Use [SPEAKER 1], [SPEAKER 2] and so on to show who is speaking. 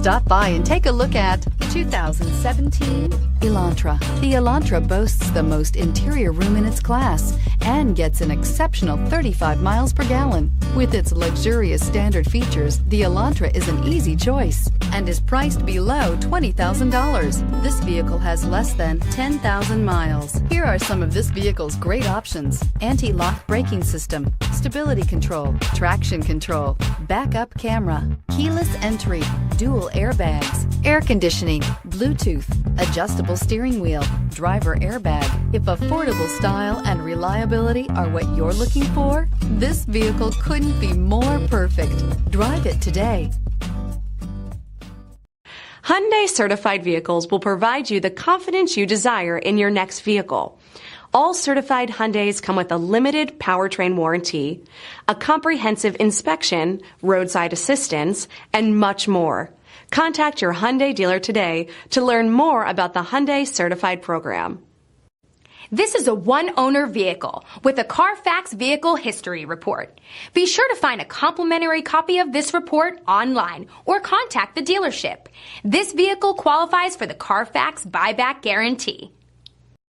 [SPEAKER 1] Stop by and take a look at 2017 Elantra. The Elantra boasts the most interior room in its class and gets an exceptional 35 miles per gallon. With its luxurious standard features, the Elantra is an easy choice and is priced below $20,000. This vehicle has less than 10,000 miles. Here are some of this vehicle's great options: anti-lock braking system, stability control, traction control, backup camera, keyless entry, dual airbags, air conditioning, Bluetooth, adjustable steering wheel, driver airbag. If affordable style and reliability are what you're looking for, this vehicle couldn't be more perfect. Drive it today.
[SPEAKER 2] Hyundai certified vehicles will provide you the confidence you desire in your next vehicle. All certified Hyundais come with a limited powertrain warranty, a comprehensive inspection, roadside assistance, and much more. Contact your Hyundai dealer today to learn more about the Hyundai Certified Program.
[SPEAKER 3] This is a one-owner vehicle with a Carfax Vehicle History Report. Be sure to find a complimentary copy of this report online or contact the dealership. This vehicle qualifies for the Carfax Buyback Guarantee.